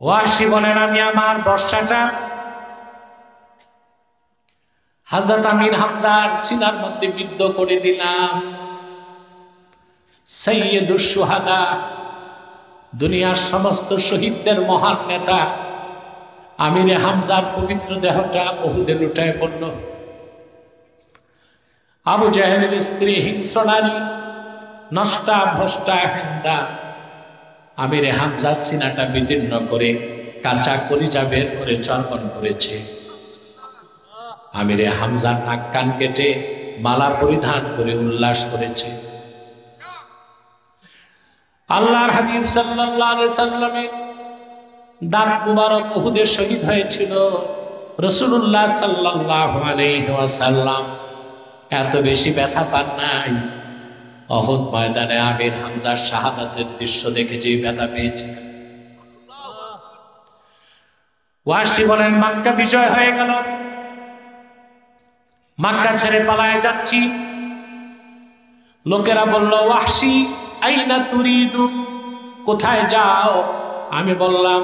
ওয়াসি বলেন, আমি আমার বর্ষাটা হযরত আমির হামজার সিনার মধ্যে বিদ্ধ করে দিলাম। সাইয়্যিদুশ শুহাদা, দুনিয়ার সমস্ত শহীদদের মহান নেতা আমির হামজার পবিত্র দেহটা উহুদে লুটায় পড়ল। আবু জাহেলের স্ত্রী হিংস্র নারী নষ্টা ভ্রষ্টা হিন্দা আমির হামজার সিনাটা বিদীর্ণ করে কাঁচা কলিজা বের করে চর্বণ করেছে। আমিরে হামজার নাক কান কেটে মালা পরিধান করে উল্লাস করেছে। আল্লাহর হাবিব সাল্লাল্লাহু আলাইহি সাল্লামের দাঁত মুবারক উহুদে শহীদ হয়েছিল। রাসূলুল্লাহ সাল্লাল্লাহু আলাইহি ওয়াসাল্লাম এত বেশি ব্যথা পান নাই। উহুদ ময়দানে আমির হামজার শাহাদাতের দৃশ্য দেখে যে ব্যথা পেয়েছে। ওয়াসি বলেন, মক্কা বিজয় হয়ে গেল, মক্কা ছেড়ে পালায়ে যাচ্ছি। লোকেরা বলল, ওয়াহশি আইনা তুরিদু, কোথায় যাও? আমি বললাম,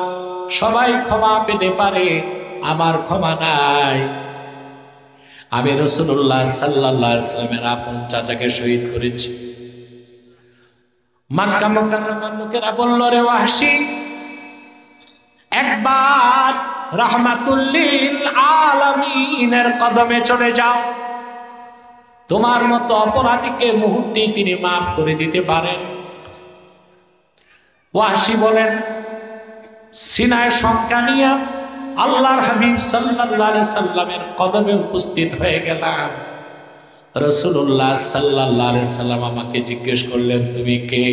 সবাই ক্ষমা পেতে পারে, আমার ক্ষমা নাই। আমি রাসূলুল্লাহ সাল্লাল্লাহু আলাইহি ওয়াসাল্লামের আপন চাচাকে শহীদ করেছি। মক্কা মুকাররমার লোকেরা বলল, রে ওয়াহশি, একবার রাহমাতুল লিল আলামিনের কদমে চলে যাও, তোমার মতো অপরাধীকে মুহূর্তেই তিনি মাফ করে দিতে পারেন। ওয়াহশি বলেন, সিনায় শঙ্কা নিয়ে আল্লাহর হাবিব সাল্লাল্লাহু আলাইহি সাল্লামের কদমে উপস্থিত হয়ে গেলাম। রাসূলুল্লাহ সাল্লাল্লাহু আলাইহি সাল্লাম আমাকে জিজ্ঞেস করলেন, তুমি কে?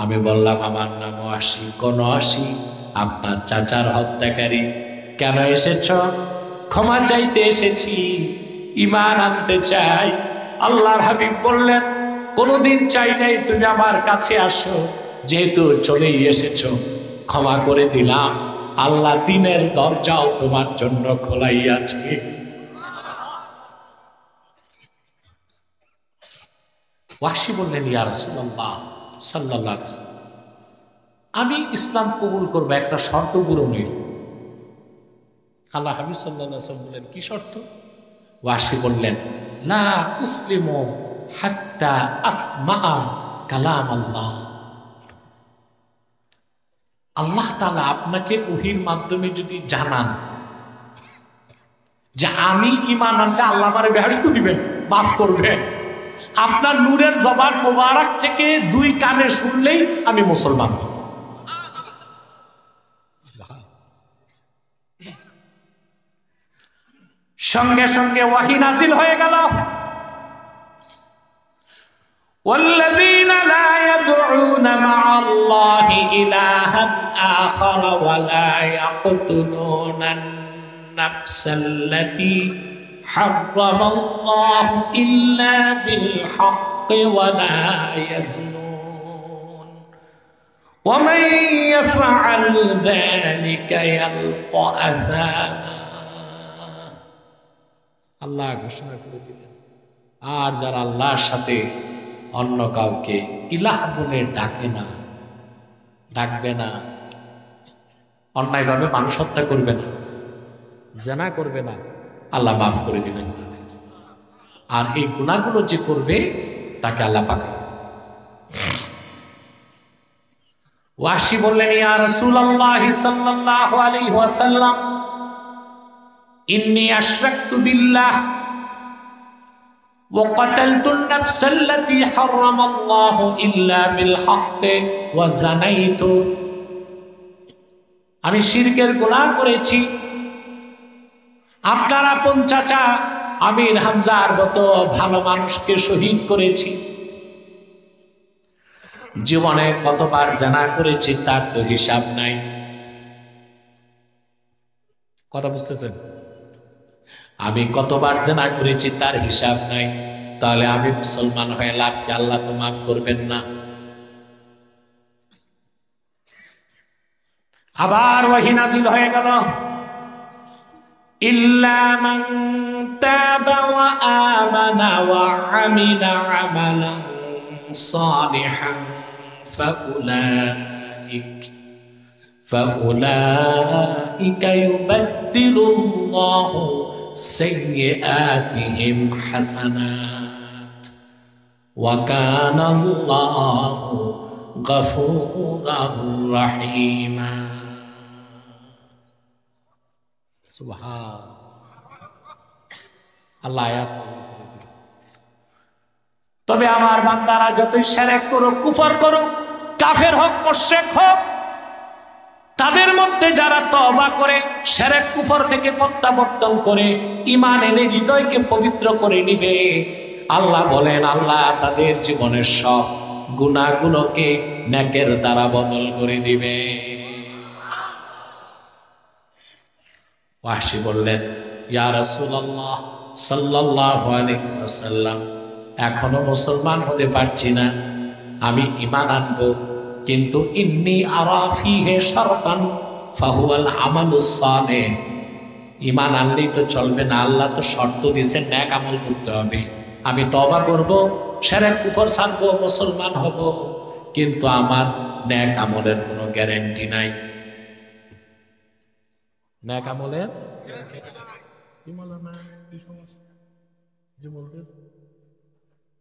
আমি বললাম, আমার নাম ওয়াহশি। কোন ওয়াহশি? আপনার চাচার হত্যাকারী। কেন এসেছ? ক্ষমা চাইতে এসেছি, ঈমান আনতে চাই। আল্লাহর হাবিব বললেন, কোনদিন চাই নাই তুমি আমার কাছে আসো, যেহেতু চলেই এসেছো ক্ষমা করে দিলাম। আল্লাহ দিনের দরজাও তোমার জন্য খোলাই আছে। ওয়াহশি বললেন, ইয়া রাসূলুল্লাহ সাল্লাল্লাহু আলাইহি ওয়াসাল্লাম, আমি ইসলাম কবুল করবো, একটা শর্ত পূরণের। আল্লাহ হাবিব সাল্লাল্লাহু আলাইহি ওয়াসাল্লাম বললেন, কি শর্ত? ওয়াহশি বললেন, লা উসলিমু হাত্তা আসমা কালাম আল্লাহ। আল্লাহ তাআলা আপনাকে ওহীর মাধ্যমে যদি জানান যে আমি ঈমান আনলে আল্লাহ আমারে বেহেশত দিবেন, মাফ করবেন, আপনার নূরের জবান মোবারক থেকে দুই কানে শুনলেই আমি মুসলমান। সঙ্গে সঙ্গে ওয়াহী নাজিল হয়ে গেল, والذين لا يدعون مع الله إلها آخر ولا يقتلون النفس التي حرم الله إلا بالحق ولا يزنون ومن يفعل ذلك يلقى أثاما। আল্লাহ ঘোষণা করে দিলেন, আর যারা আল্লাহর সাথে অন্য কাউকে ইলাহ বলে ডাকবে না, অন্যায়ভাবে মানুষ হত্যা করবে না, জেনা করবে না, আল্লাহ মাফ করে দিলেন তাদের। আর এই গুনাহগুলো যে করবে তাকে আল্লাহ পাক। ওয়াহশি বললেন, ইয়া রাসূলুল্লাহ সাল্লাল্লাহু আলাইহি ওয়াসাল্লাম, ইন্নী আশরাকতু বিল্লাহ وقتلت النفس التي حرم الله إلا بالحق وزنيت। আমি শিরকের গুনাহ করেছি, আপনার আপন চাচা আমির হামজার মতো ভালো মানুষকে শহীদ করেছি, জীবনে কতবার জিনা করেছি তার তো হিসাব নাই। কথা বুঝতেছেন? আমি কতবার জিনা করেছি তার হিসাব নাই। তাহলে আমি মুসলমান হয়ে লাভ কি? আল্লাহ তো মাফ করবেন না। আবার ওয়াহী নাযিল হয়ে গেল, ইল্লা মান তাবা ওয়া আমানা ওয়া আমিলা আমালান সালিহান فأولئك يبدل الله سيئاتهم حسنات وكان الله غفورا رحيما سبحان আল্লাহ আয়াত নাযিল করে। তবে আমার বান্দারা যতই শিরক করুক, কুফর করুক, কাফের হোক, মুশরিক হোক, তাদের মধ্যে যারা তওবা করে শিরক কুফর থেকে প্রত্যাবর্তন করে ঈমান এনে হৃদয়কে পবিত্র করে নিবে, আল্লাহ বলেন আল্লাহ তাদের জীবনের সব গুনাহগুলোকে নেকের দ্বারা বদল করে দিবে। ওয়াহশী বললেন, ইয়া রাসূলুল্লাহ সাল্লাল্লাহু আলাইহি ওয়াসাল্লাম, এখনো মুসলমান হতে পারছি না, আমি ঈমান আনবো, কিন্তু ইন্নী আরা ফীহি শারতান ফাহুয়াল আমালুস সালিহ। ঈমান আনলেই তো চলবে না, আল্লাহ তো শর্ত দিয়েছেন নেক আমল করতে হবে। আমি তওবা করব, শিরক কুফর ছাড়ব, মুসলমান হব, কিন্তু আমার নেক আমলের কোনো গ্যারান্টি নাই। নেক আমলের কি মাওলানা কি সমস্যা যে বলতে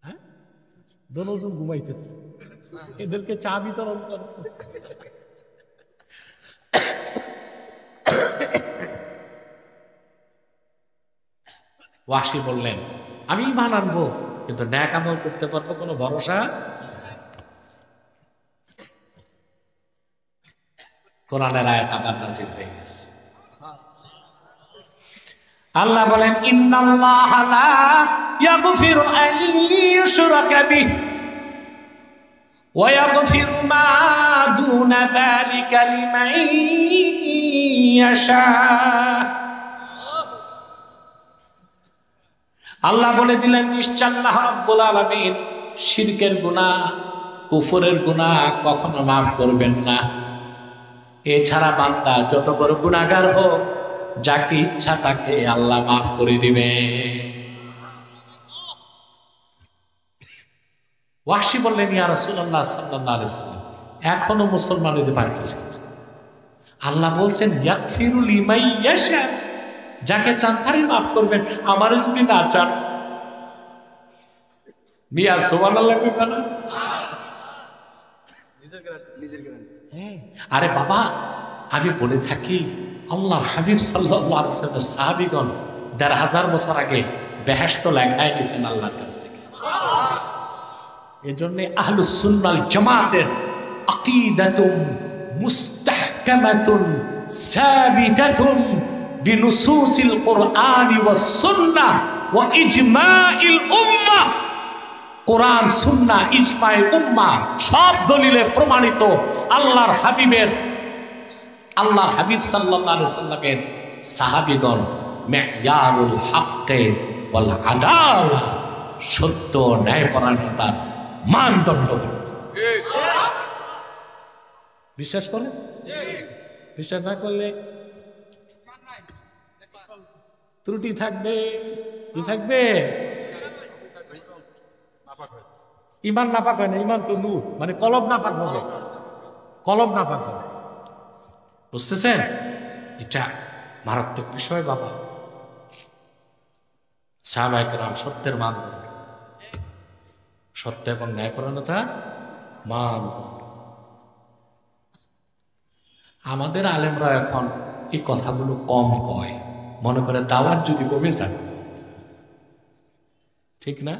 হ্যাঁ দোনোজন ঘুমাইতেছে, এদেরকে চা বিতরণ কর। ওয়াহশী বললেন আমি ঈমান আনবো, কিন্তু নেক আমল করতে পারবো কোনো ভরসা। কোরআনের আয়াত আবার নাযিল হয়ে গেছে। আল্লাহ বলেন ইন্নাল্লাহা লা ইয়াগফিরু আন ইউশরাকা বিহি ওয়া ইয়াগফিরু মা দুনা যালিকা লিমান ইয়াশা। আল্লাহ বলে দিলেন নিশ্চয় আল্লাহ রাব্বুল আলামিন শিরকের গুনাহ, কুফরের গুনাহ কখনো মাফ করবেন না। এছাড়া বান্দা যত বড় গুনাহগার হোক, যাকে ইচ্ছা তাকে আল্লাহ মাফ করে দিবে। ওয়াহশী বললেন ইয়া রাসূলুল্লাহ সাল্লাল্লাহু আলাইহি ওয়াসাল্লাম, এখনো মুসলমান হতে পারতেছি না। আল্লাহ বলছেন ইয়াগফিরু লিমান ইয়াশা, যাকে চান তারই মাফ করবেন, আমারও যদি না চান। মিয়া সুবহানাল্লাহ কইবেন না? আরে বাবা, আমি বলে থাকি আল্লাহর হাবিব সাল্লাল্লাহু আলাইহি ওয়াসাল্লামের সাহাবীগণ ১৫০০ বছর আগে বেহেশত লেখায় নিয়েছেন আল্লাহর কাছ থেকে। এজন্য আহলুস সুন্নাহ ওয়াল জামাতের আকীদাতুম মুস্তাহকামাতুন সাবিতাতুন বিনুসুসিল কুরআনি ওয়াস সুন্নাহ ওয়া ইজমাইল উম্মাহ। কোরআন, সুন্নাহ, ইজমায়ে উম্মাহ সব দলিলে প্রমাণিত আল্লাহর হাবিব সাল্লাল্লাহু আলাইহি সাল্লামের সাহাবীগণ মিয়ারুল হক ওয়াল আদালা, সত্য ন্যায়পরায়ণতার মানদণ্ড বলেছে। বিশ্বাস করেন? বিশ্বাস না করলে ত্রুটি থাকবে। কি থাকবে? ইমান নাপাক হয় না, ইমান তো নূর, মানে কলব নাপাক হবে, কলব নাপাক হবে। বুঝতেছেন? এটা মারাত্মক বিষয় বাবা। সাহাবায়ে কেরাম সত্যের মানদণ্ড, সত্য এবং ন্যায়পরায়ণতা মানদণ্ড। আমাদের আলেমরা এখন এই কথাগুলো কম কয়, মনে করে দাওয়াত যদি কমে যায়। ঠিক না?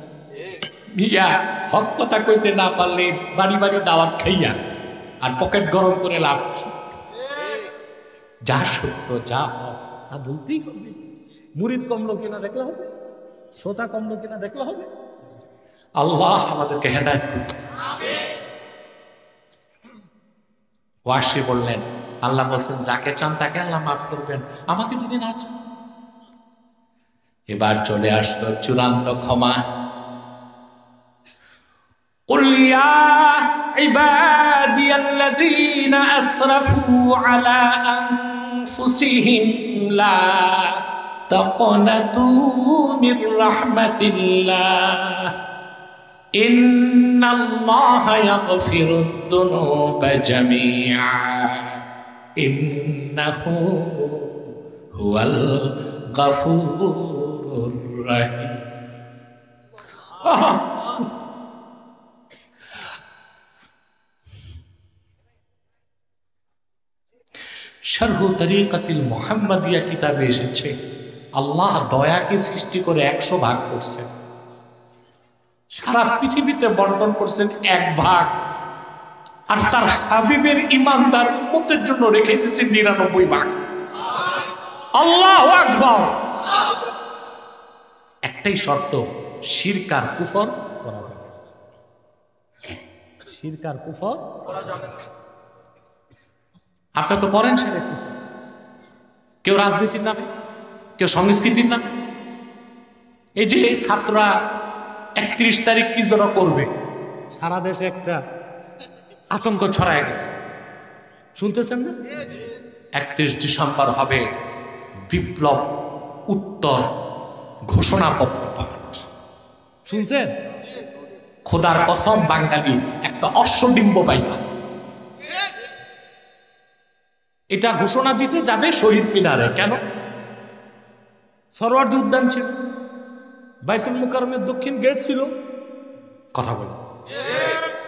মিয়া হক কথা কইতে না পারলে বাড়ি বাড়ি দাওয়াত খাইয়া আর পকেট গরম করে লাভ। যা সত্য, যা হক তা বলতেই হবে। মুরিদ কমলো কিনা দেখলে হবে, শ্রোতা কমলো কিনা দেখলে হবে। আল্লাহ আমাদেরকে হেদায়েত করুন। ওয়াহশী বললেন, আল্লাহ বলছেন যাকে চান তাকে আল্লাহ মাফ করবেন, আমাকে যদি না চান। এবার চলে আসলো চূড়ান্ত ক্ষমা। قل يا عبادي الذين أسرفوا على أنفسهم لا تقنطوا من رحمة الله إن الله يغفر الذنوب جميعا ইন্নাহু হুয়াল গাফুরুর রাহিম। শারহু তরিকাতিল মুহাম্মাদিয়া কিতাবে এসেছে, আল্লাহ দয়াকে সৃষ্টি করে 100 ভাগ করছেন, সারা পৃথিবীতে বন্টন করছেন 1 ভাগ, আর তার হাবিবের ইমানদার উম্মতের জন্য রেখে দিয়েছেন 99 ভাগ। আল্লাহু আকবার। একটাই শর্ত, শিরক আর কুফর করা যাবে না। শিরক আর কুফর করা যাবে না। আপনারা তো করেন শিরক কুফর, কেউ রাজনীতির নামে, কেউ সংস্কৃতির নামে। এই যে ছাত্ররা 31 তারিখ কি জন্য করবে, সারা দেশে একটা আতঙ্ক ছড়ায় গেছে, শুনতেছেন না? 31 ডিসেম্বর হবে বিপ্লব উত্তর ঘোষণাপত্র পাঠ, শুনছেন? খোদার কসম, বাঙালি একটা অশ্বডিম্ব পাইবা। এটা ঘোষণা দিতে যাবে শহীদ মিনারে। কেন? সরওয়ার্দী উদ্যান ছিল, বাইতুল মুকাররমের দক্ষিণ গেট ছিল, কথা বল,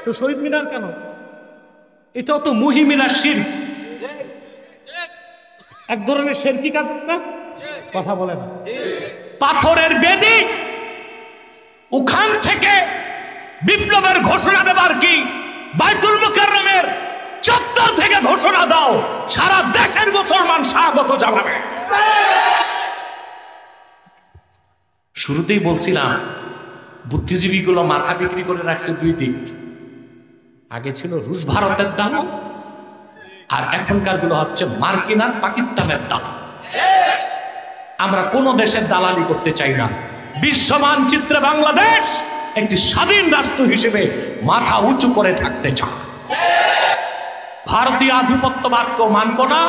তো শহীদ মিনার কেন? এটাও তো মুহিমিনা শিরক, এক ধরনের শিরকি কাজ না, কথা বলে না? পাথরের বেদি, ওখান থেকে বিপ্লবের ঘোষণা দেবার কি বাইতুল মুকাররমের চত্বর থেকে ঘোষণা দাও, সারা দেশের মুসলমান স্বাগত জানাবে। শুরুতেই বলছিলাম, বুদ্ধিজীবীগুলো মাথা বিক্রি করে রাখছে 2 দিক। আগে ছিল রুশ ভারতের দাম, আর এখনকার গুলো হচ্ছে মার্কিন আর পাকিস্তানের দাম। আমরা কোন দেশের দালালি করতে চাই না। বিশ্ব মানচিত্রে বাংলাদেশ একটি স্বাধীন রাষ্ট্র হিসেবে মাথা উঁচু করে থাকতে চায়। ভারতীয় আধিপত্যবাদকে মানব না,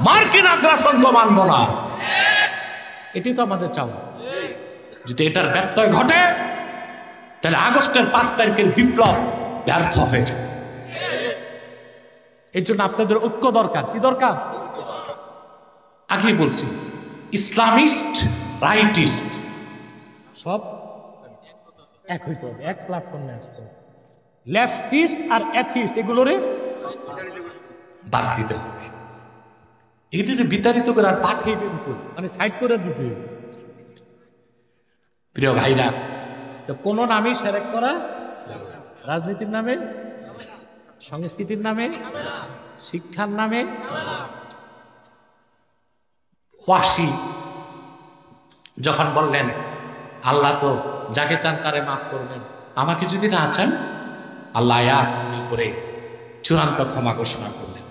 মার্কিন আগ্রাসনকে মানব না, এটি তো আমাদের চাওয়া। যদি এটার ব্যত্যয় ঘটে, তাহলে আগস্টের 5 তারিখের বিপ্লব ব্যর্থ হয়ে যাবে। এর জন্য আপনাদের ঐক্য দরকার। কি দরকার? আগেই বলছি, ইসলামিস্ট, রাইটিস্ট সব এক হইতে হবে, এক প্ল্যাটফর্মে আসতে হবে। লেফটিস্ট আর অ্যাথিস্ট এগুলোরে বাদ দিতে হবে। এগুলোরে বিতাড়িত করে আর পাঠাইবেন কই, মানে সাইড করে দিতে হবে। প্রিয় ভাইরা, তো কোন নামেই শিরক করা, রাজনীতির নামে, সংস্কৃতির নামে, শিক্ষার নামে। ওয়াসি যখন বললেন, আল্লাহ তো যাকে চান তারে মাফ করবেন, আমাকে যদি না চান, আল্লাহ আয়াত নাযিল করে চূড়ান্ত ক্ষমা ঘোষণা করলেন।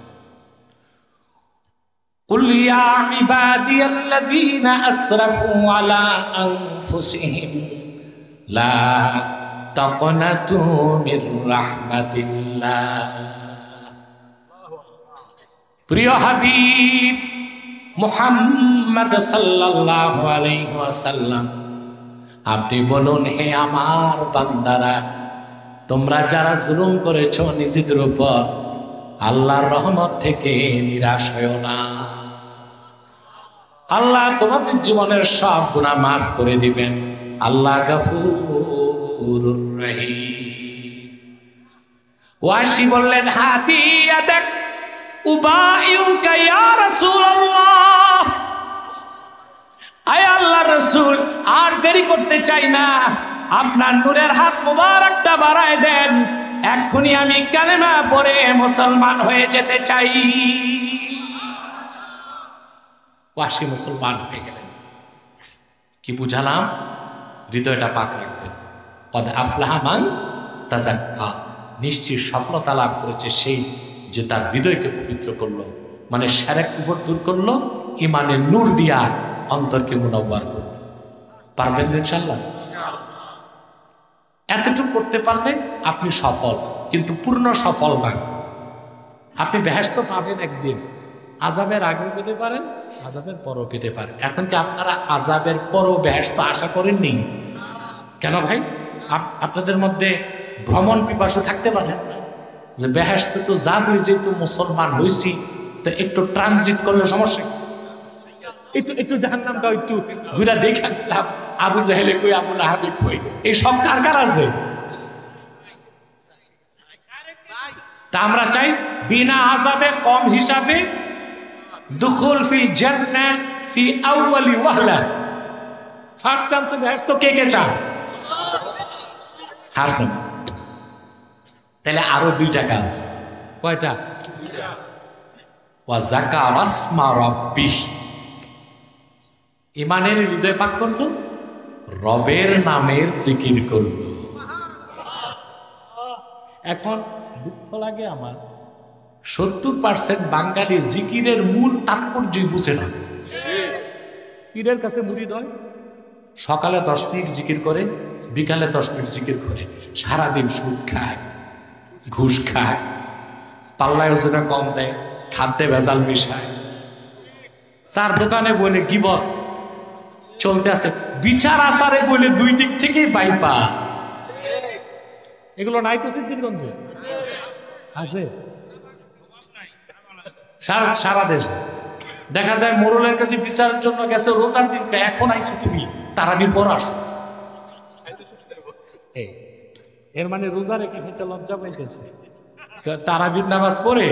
কুল ইয়া ইবাদিয়াল্লাযীনা আসরাফু আলা আনফুসিহিম লা তাকনাতু মির রাহমাতিল্লাহ। প্রিয় হাবিব মুহাম্মদ সাল্লাল্লাহু আলাইহি ওয়াসাল্লাম, আপনি বলুন, হে আমার বান্দারা, তোমরা যারা জুলুম করেছো নিজেদের উপর, আল্লাহর রহমত থেকে নিরাশ হয়ো না। আল্লাহ তোমাদের জীবনের সব গুনাহ মাফ করে দিবেন। আল্লাহ গফুরুর রহিম। ওয়াসি বললেন, হাতি ইয়াদাক উবাইউকা ইয়া রাসূলুল্লাহ। আয় আল্লাহর রাসূল, আর দেরি করতে চাই না, আপনার নূরের হাত মুবারকটা বাড়ায় দেন, এক্ষুনি আমি কালেমা পড়ে মুসলমান হয়ে যেতে চাই। ওয়াসি মুসলমান হয়ে গেলেন। কি বুঝালাম? হৃদয়টা পাক রাখবেন। কদ আফলাহা মান তাযাক্কা, নিশ্চিত সফলতা লাভ করেছে সেই যে তার হৃদয়কে পবিত্র করলো, মানে শিরক কুফর দূর করলো, ইমানের নূর দিয়া অন্তরকে মুনাওয়ার করলো। পারবেন ইনশাআল্লাহ? এতটুকু করতে পারলে আপনি সফল, কিন্তু পূর্ণ সফল না। আপনি বেহেশত পাবেন একদিন, আযাবের আগেও পেতে পারেন, আযাবের পরও পেতে পারেন। এখন কি আপনারা আযাবের পরও বেহেশত আশা করেননি? কেন ভাই? আপনাদের মধ্যে ভ্রমণ পিপাসু থাকতে পারেন না, যে বেহেশত তো যাবই, যেহেতু মুসলমান হয়েছি, তো একটু ট্রানজিট করলে সমস্যা, একটু একটু জাহান্নামটা একটু ঘুরা দেখা নিলাম, আবু জাহেলে কই আবু লাহাবে কই, এই সব কার কার আছে? তা আমরা চাই বিনা আযাবে কম হিসাবে দুখুল ফিল জান্নাহ ফি আউয়ালি ওয়াহলা, ফার্স্ট চান্সে বেহেশত কে কে চান? হার নামা। তাহলে আরো দুইটা কাজ, কয়টা? ওয়া যাকারা আসমা রাব্বিহ, ইমানের হৃদয় পাক করলো, রবের নামের জিকির করলো। এখন দুঃখ লাগে আমার, 70% বাঙালি জিকিরের মূল তাৎপর্যই বুঝে না। পীরের কাছে মুরিদ হয়, সকালে 10 মিনিট জিকির করে, বিকালে 10 মিনিট জিকির করে, সারাদিন সুদ খায়, ঘুষ খায়, পাল্লায় ওজনে কম দেয়, খাদ্যে ভেজাল মিশায়, চার দোকানে বলে গিবত চলতে আছে, বিচার আচারে বলে দুই দিক থেকেই বাইপাস। এগুলো নাই তো সিদ্ধিরগঞ্জে? আছে সারা দেশে। দেখা যায় মোরলের কাছে বিচারের জন্য গেছে রোজার দিন, এখন আইছো তুমি, তারাবির পর আসো। এর মানে রোজা রেখে খেতে লজ্জা পাইতেছে, তারাবির নামাজ পড়ে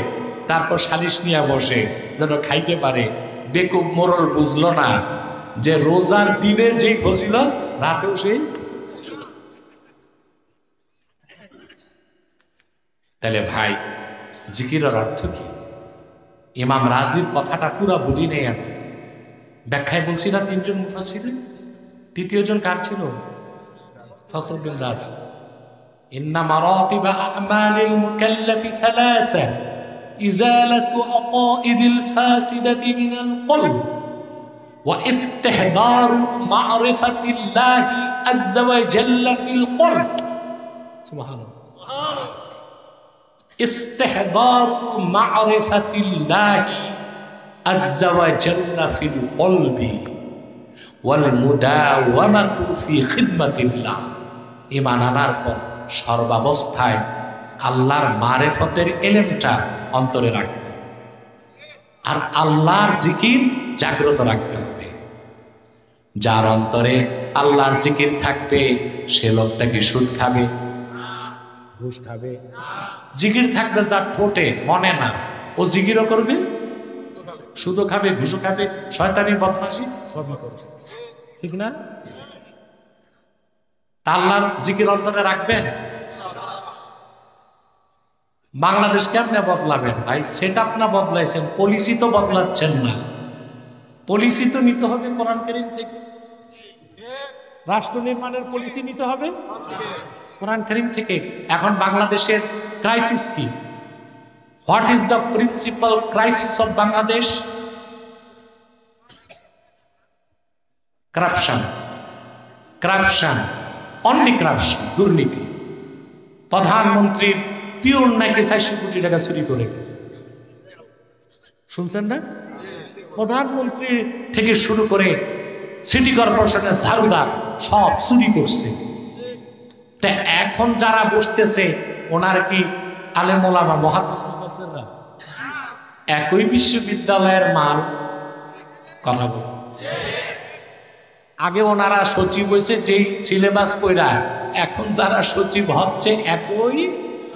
তারপর সালিশ নিয়ে বসে যেন খাইতে পারে। বেকুব মোরল বুঝলো না যে রোজার দিনে যেই ফজিলত রাতেও সেই। তাহলে ভাই জিকিরের অর্থ কি? ইমাম রাজির কথাটা পুরা বলি নেই আমি, ব্যাখ্যায় বলছি না 3 জন মুফাসসির, তৃতীয় জন কার ছিল? ফখরুদ্দিন রাজি। ইন্না মারাতিবা আমালিল মুকাল্লাফি সালাসা ইজালাতু আকাইদিল ফাসিদাতি মিনাল কলব ওয়া ইস্তিহদারু মা'রিফাতিল্লাহি আযজা ওয়া জাল্লা ফিল কলব। সুবহানাল্লাহ। ইস্তিহদারু মা'রিফাতিল্লাহি আযজা ওয়া জাল্লা ফিল কলবি ওয়াল মুদাওয়ামাতু ফি খিদমাতিল্লাহ। ঈমান আনার পর সর্বাবস্থায় আল্লাহর মারেফতের এলেমটা অন্তরে রাখতে, আর আল্লাহর জিকির জাগ্রত রাখতে হবে। যার অন্তরে আল্লাহর জিকির থাকবে সে লোকটা কি সুদ খাবে, ঘুষ খাবে? জিকির থাকবে যার ঠোঁটে, মনে না, ও জিকিরও করবে, সুদও খাবে, ঘুষও খাবে, শয়তানি বদমাশি সবই করবে, ঠিক না? তা আল্লাহর জিকির অন্তরে রাখবেন। বাংলাদেশ কেমনে বদলাবেন ভাই? সেট আপ না বদলাইছেন, পলিসি তো বদলাচ্ছেন না। পলিসি তো নিতে হবে কোরআন কারীম থেকে, রাষ্ট্র নির্মাণের পলিসি নিতে হবে কোরআন কারীম থেকে। এখন বাংলাদেশের ক্রাইসিস কি? What is the principal crisis of Bangladesh? Corruption, corruption, only corruption, দুর্নীতি। প্রধানমন্ত্রীর পিওর নাকি 400 কোটি টাকা চুরি করে গেছে, শুনছেন না? প্রধানমন্ত্রী থেকে শুরু করে সিটি কর্পোরেশনের ঝাড়ুদার সব চুরি করছে। তা এখন যারা বসতেছে ওনারা কি আলেম ওলামা মুহাদ্দিস মুফাসসিররা? একই বিশ্ববিদ্যালয়ের মাল। কথা বল, আগে ওনারা সচিব হয়েছে যেই সিলেবাস পড়া, এখন যারা সচিব হচ্ছে একই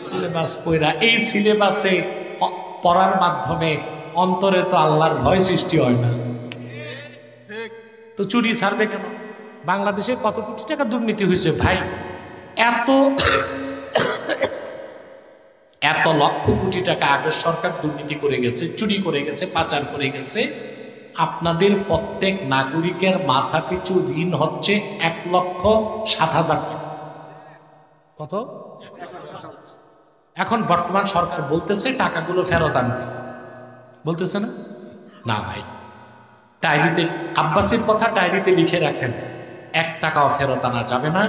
সিলেবাস পড়া। এই সিলেবাসে পড়ার মাধ্যমে অন্তরে তো আল্লাহর ভয় সৃষ্টি হয় না, তো চুরি ছাড়বে কেন? বাংলাদেশে কত কোটি টাকা দুর্নীতি হয়েছে ভাই, এত এত লক্ষ কোটি টাকা আগের সরকার দুর্নীতি করে গেছে, চুরি করে গেছে, পাচার করে গেছে। আপনাদের প্রত্যেক নাগরিকের মাথা পিছু ঋণ হচ্ছে 1,07,000 টাকা। কত? এখন বর্তমান সরকার বলতেছে টাকাগুলো ফেরত আনবে, বলতেছে না? না ভাই, ডায়েরিতে আব্বাসীর কথা ডায়েরিতে লিখে রাখেন, 1 টাকাও ফেরত আনা যাবে না।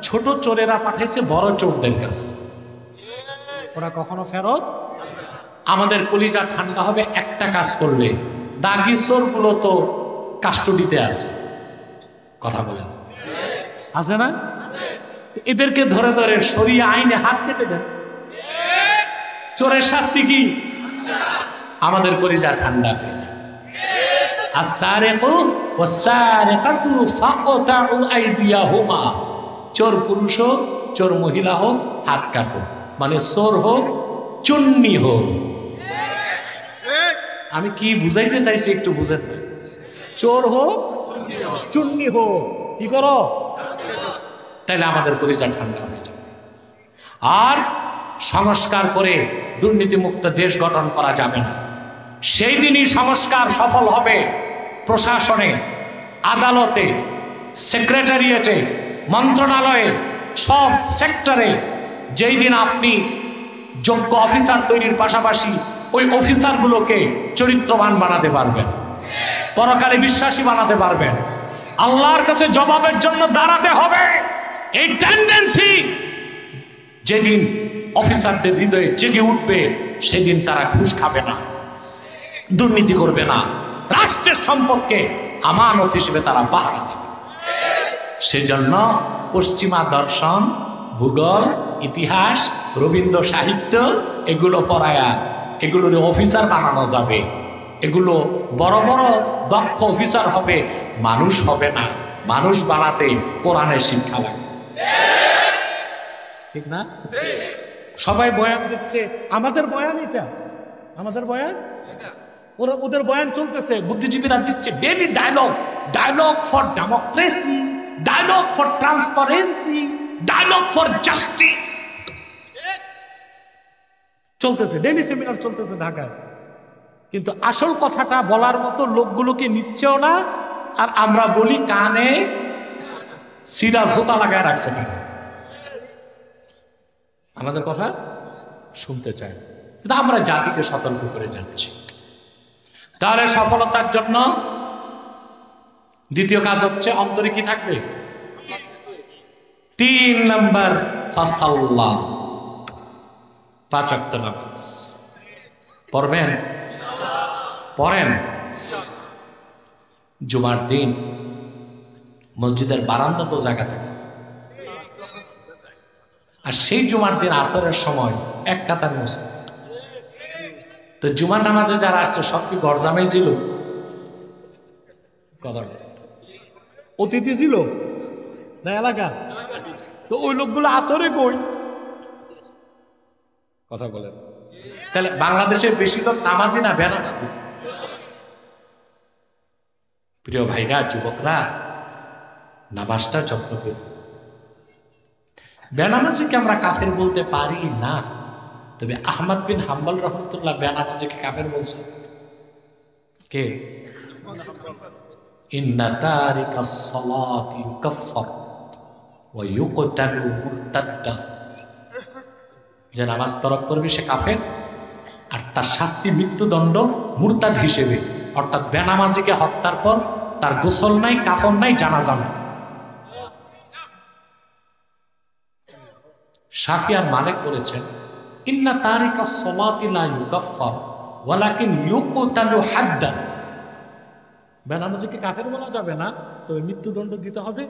ছোট চোরেরা পাঠাইছে বড় চোরদের কাছে, ওরা কখনো ফেরত। আমাদের কলিজা ঠান্ডা হবে একটা কাজ করলে, দাগি চোরগুলো তো কাস্টডিতে আছে, কথা বলেন, আছে না? এদেরকে ধরে ধরে শরিয়া আইনে হাত কেটে দেন। চোরের শাস্তি কি? আমাদের কলিজা ঠান্ডা হয়ে যায়। আস-সারিকু ওয়াস-সারিকাতু ফাকতাউ আইদিয়াহুমা, চোর পুরুষ হোক চোর মহিলা হোক হাত কাটো, মানে চোর হোক চুন্নি হোক। আমি কি বুঝাইতে চাইছি একটু বুঝেন না? চোর হোক চুন্নি হোক কি করো, তাইলে আমাদের কলিজা ঠান্ডা হয়ে যাবে। আর সংস্কার করে দুর্নীতিমুক্ত দেশ গঠন করা যাবে না। সেই দিনই সংস্কার সফল হবে প্রশাসনে, আদালতে, সেক্রেটারিয়েটে, মন্ত্রণালয়ে, সব সেক্টরে। যেই দিন আপনি যোগ্য অফিসার তৈরির পাশাপাশি ওই অফিসারগুলোকে চরিত্রবান বানাতে পারবেন, পরকালে বিশ্বাসী বানাতে পারবেন, আল্লাহর কাছে জবাবের জন্য দাঁড়াতে হবে। এই টেন্ডেন্সি যেদিন অফিসারদের হৃদয়ে জেগে উঠবে, সেদিন তারা ঘুষ খাবে না, দুর্নীতি করবে না, রাষ্ট্রের সম্পদকে আমানত হিসেবে তারা পাহারা দেবে। সেজন্য পশ্চিমা দর্শন, ভূগোল, ইতিহাস, রবীন্দ্র সাহিত্য এগুলো পড়ায়া এগুলোর অফিসার বানানো যাবে। এগুলো বড় বড় দক্ষ অফিসার হবে, মানুষ হবে না। মানুষ বানাতে কোরআনের শিক্ষা লাগবে, ঠিক না? সবাই বয়ান দিচ্ছে, আমাদের বয়ান এটা, আমাদের বয়ান, ওদের বয়ান চলতেছে, বুদ্ধিজীবীরা দিচ্ছে daily dialogue, dialogue for democracy, dialogue for transparency, dialogue for justice চলতেছে, ডেইলি সেমিনার চলতেছে ঢাকায়। কিন্তু আসল কথাটা বলার মতো লোকগুলোকে নিচ্ছেও না, আর আমরা বলি কানে সিধা জোতা লাগায় রাখছে কানে, আমাদের কথা শুনতে চায়। কিন্তু আমরা জাতিকে সতর্ক করে যাচ্ছি। তাহলে সফলতার জন্য দ্বিতীয় কাজ হচ্ছে অন্তরে কি থাকবে? 3 নাম্বার ফাসাল্লাহ, 5 ওয়াক্ত নামাজ পড়বেন, পড়েন। জুমার দিন মসজিদের বারান্দা তো জায়গা থাকে, আর সেই জুমার দিন আসরের সময় এক কাতার মুসলিম। তো জুমার নামাজে যারা আসছে সব কি গরজামাই ছিল? অতিথি ছিল না এলাকা? তো ওই লোকগুলো আসরে কই? কথা বলেন। তাহলে বাংলাদেশের বেশি লোক নামাজি না বেনামাজি? প্রিয় ভাইরা, যুবকরা, নামাজটা যত্ন করি। বেনামাজিকে আমরা কাফের বলতে পারি না, তবে আহমদ বিন হাম্বল রহমতুল্লাহ বেনামাজিকে কাফের বলছে। কে? ইন্না তারিকাস সালাতি কাফফার ওয়া ইউকতালু মুরতাদ্দা, যে নামাজ তরক করবে সে কাফের, আর তার শাস্তি মৃত্যুদণ্ড মুরতাদ হিসেবে। অর্থাৎ বেনামাজিকে হত্যার পর তার গোসল নাই, কাফন নাই, জানাজা নাই। শাফি আর মালিক বলেছেন ইন্না তারিকাস সালাতি লা ইউকাফফার ওয়ালাকিন ইউকতালু হাদ্দা, বেনামাজিকে কাফের বলা যাবে না, তবে মৃত্যুদণ্ড দিতে হবে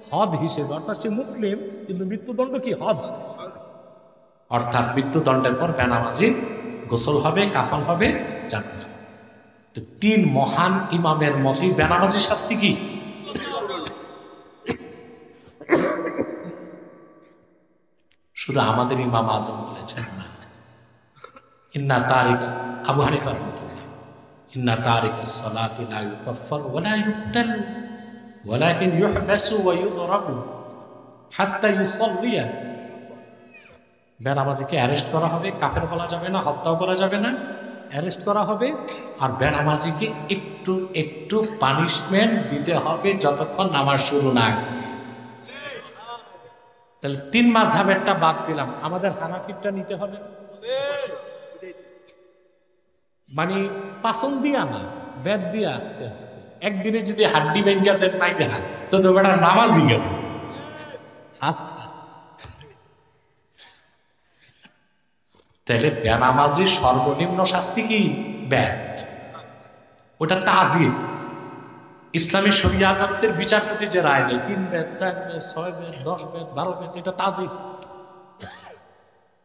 হদ হিসেবে। অর্থাৎ সে মুসলিম কিন্তু মৃত্যুদণ্ড কি? হদ। অর্থাৎ মৃত্যুদণ্ডের পর বেনামাজির গোসল হবে, কাফন হবে, জানাজা। তো 3 মহান ইমামের মতে বেনামাজির শাস্তি কি? শুধু আমাদের ইমাম আজম বলেছেন না, ইন্না তারিকা, আবু হানিফা রাহমাতুল্লাহ, ইন্না তারিকাস সালাতি লা ইউকাফফার ওয়া লা ইউকতাল ওয়ালাকিন ইউহবাসু ওয়া ইউদরাবু হাত্তা ইউসাল্লিয়া। বেনামাজিকে অ্যারেস্ট করা হবে, কাফের বলা যাবে না, হত্যাও করা যাবে না, অ্যারেস্ট করা হবে। আর বেনামাজিকে একটু একটু পানিশমেন্ট দিতে হবে যতক্ষণ নামাজ শুরু না হবে। তাহলে 3 মাযহাবেরটা বাদ দিলাম, আমাদের হানাফিরটা নিতে হবে। মানে পাচন দিয়া না, বেদ দিয়া আস্তে আস্তে। একদিনে যদি হাড্ডি ভেঙ্গা দেন নাই না, তো বেটা নামাজই গেল। তাহলে বেনামাজির সর্বনিম্ন শাস্তি কি? ব্যাট। ওটা তাজির। ইসলামী শরিয়া আদালতের বিচারপতি যে রায় দেয় 3 বেদ, 4 বেদ, 6 বেদ, 10 বেদ, 12 বেদ, এটা তাজির।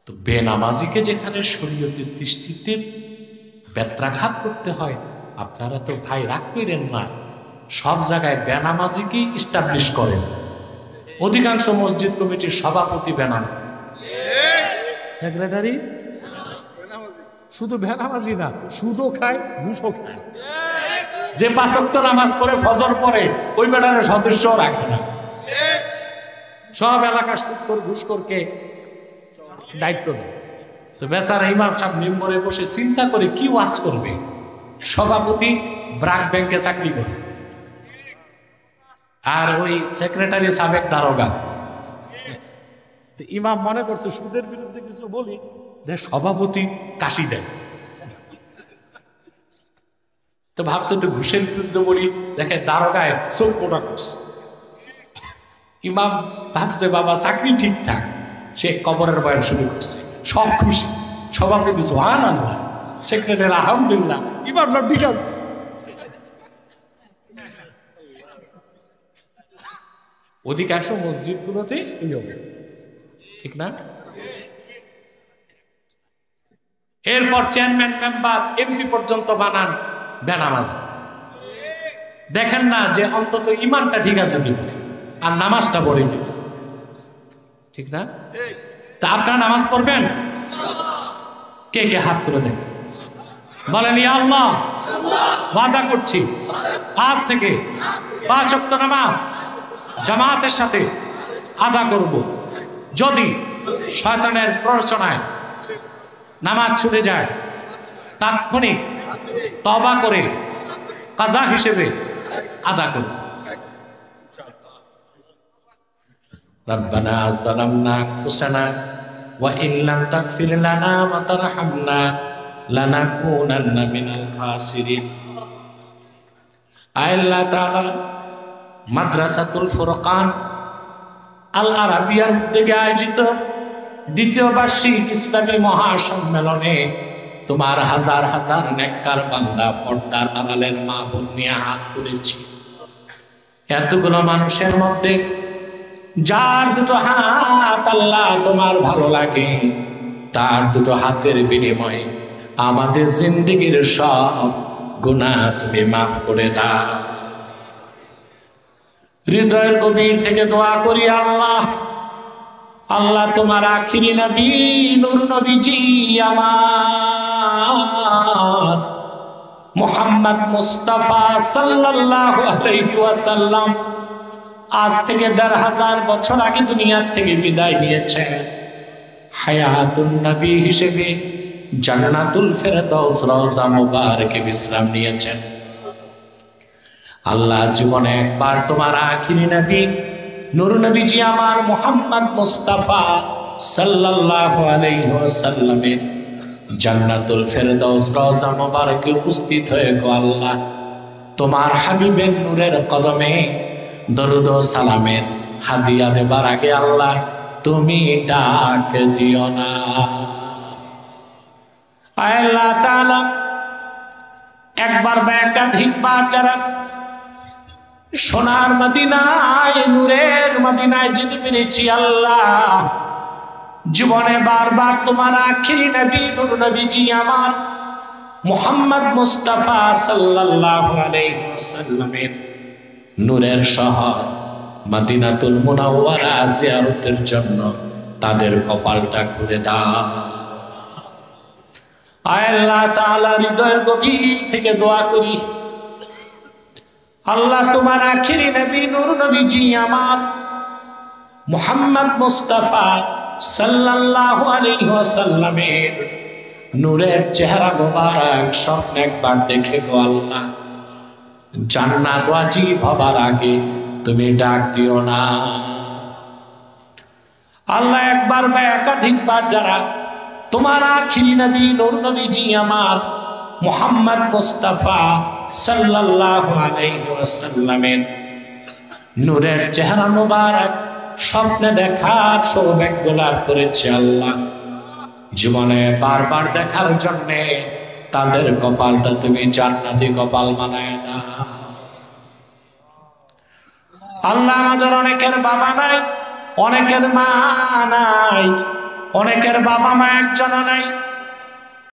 তো বেনামাজিকে যেখানে শরীয়তের দৃষ্টিতে বেত্রাঘাত করতে হয়। আপনারা তো ভাই রাগ করেন না, সব জায়গায় বেনামাজিকেই ইস্টাবলিশ করেন। অধিকাংশ মসজিদ কমিটির সভাপতি বেনামাজি, সেক্রেটারি শুধু বেনামাজি না, সুদও খায়, ঘুষও খায়। যে 5 ওয়াক্ত নামাজ পড়ে ফজর পড়ে ওই বেটার সদস্য রাখে না। সব এলাকার সুদখোর ঘুষখোরকে দায়িত্ব দেয়। তো বেচারা ইমাম সাহেব মেম্বরে বসে চিন্তা করে কি ওয়াজ করবে। সভাপতি ব্রাক ব্যাংকে চাকরি করে, আর ওই সেক্রেটারি সাবেক দারোগা। তো ইমাম মনে করছে সুদের বিরুদ্ধে কিছু বলি, দেখ সভাপতি কাশি দেয়। তো ভাবছে তো ঘুষের বিরুদ্ধে বলি, দেখে দারোগায় চোখ মোটা করছে। ইমাম ভাবছে বাবা চাকরি ঠিকঠাক, সে কবরের বয়ান শুরু করছে। সব খুশি, সভাপতি সুবহানাল্লাহ, সেক্রেটারি আলহামদুলিল্লাহ, ইমাম সব ঠিক আছে। অধিকাংশ মসজিদগুলোতে এই অবস্থা, ঠিক না? এরপর চেয়ারম্যান, মেম্বার, এমপি পর্যন্ত বানান বেনামাজি। দেখেন না যে অন্তত ইমানটা ঠিক আছে কিনা আর নামাজটা পড়ে কিনা, ঠিক না? তা আপনারা নামাজ পড়বেন? কে কে হাত করে দেখেন, বলেন ইয়া আল্লাহ ওয়াদা করছি আজ থেকে 5 ওয়াক্ত নামাজ জামাতের সাথে আদা করব। যদি শয়তানের প্ররোচনায় নামাজ ছুটে যায়, তাৎক্ষণিক তওবা করে কাজা হিসেবে আদা করব। রব্বানা যালামনা আনফুসানা ওয়া ইন লাম তাগফির লানা ওয়া তারহামনা লানাকুনান্না মিনাল খাসিরিন। আল্লাহ তাআলা মাদ্রাসাতুল ফুরকান আল আরাবিয়ার উদ্যোগে আয়োজিত 2য় বার্ষিক ইসলামী মহাসম্মেলনে তোমার হাজার হাজার নেককার বান্দা, পর্দার আড়ালের মা বোন নিয়ে হাত তুলেছি। এতগুলো মানুষের মধ্যে যার 2টো হাত আল্লাহ তোমার ভালো লাগে, তার 2টো হাতের বিনিময়ে আমাদের জিন্দেগির সব গুনাহ তুমি মাফ করে দাও। হৃদয়ের গভীর থেকে দোয়া করি আল্লাহ, আল্লাহ তোমার আখিরি নবী নূর নবীজি আমার মুহাম্মদ মুস্তাফা সাল্লাল্লাহু আলাইহি ওয়াসাল্লাম আজ থেকে 1,500 বছর আগে দুনিয়ার থেকে বিদায় নিয়েছেন। হায়াতুন নবী হিসেবে জান্নাতুল ফেরদাউস রওজা মুবারকে বিশ্রাম নিয়েছেন। আল্লাহ জীবনে একবার তোমার আখিরি নবী নূর নবীজি আমার মুহাম্মদ মুস্তাফা সাল্লাল্লাহু আলাইহি ওয়াসাল্লামের জান্নাতুল ফেরদাউস রওজা মুবারকে উপস্থিত হয়ে গো আল্লাহ তোমার হাবিবের নূরের কদমে দরুদ ও সালামের হাদিয়া দেবার আগে আল্লাহ তুমি ডাক দিও না। আল্লাহ তাআলা একবার বা একাধিকবার যারা সোনার মদিনায় নূরের মদিনায় যেতে পেরেছি আল্লাহ, জীবনে বারবার তোমার আখিরি নবী নূর নবীজি আমার মুহাম্মদ মুস্তাফা সাল্লাল্লাহু আলাইহি ওয়াসাল্লামের নূরের শহর মদিনাতুল মুনাওয়ারা জিয়ারতের জন্য তাদের কপালটা খুলে দাও। আল্লাহ তাআলা হৃদয়ের গভীর থেকে দোয়া করি আল্লাহ তোমার আখিরি নবী নূর নবীজি আমার মুহাম্মদ মুস্তাফা সাল্লাল্লাহু আলাইহি ওয়াসাল্লামের নূরের চেহারা মোবারক স্বপ্নে একবার দেখে গো আল্লাহ জান্নাত ওয়াজিব হবার আগে তুমি ডাক দিও না। আল্লাহ একবার বা একাধিকবার যারা তোমার আখিরি নবী নূর নবীজি আমার মুহাম্মদ মুস্তাফা সাল্লাল্লাহু আলাইহি ওয়াসাল্লামের নূরের চেহারা মোবারক স্বপ্নে দেখার সৌভাগ্য লাভ করেছে আল্লাহ, জীবনে বারবার দেখার জন্য তাদের কপালটা তুমি জান্নাতি কপাল বানায় দাও। আল্লাহ আমাদের অনেকের বাবা নাই, অনেকের মা নাই, অনেকের বাবা মা একজনও নাই,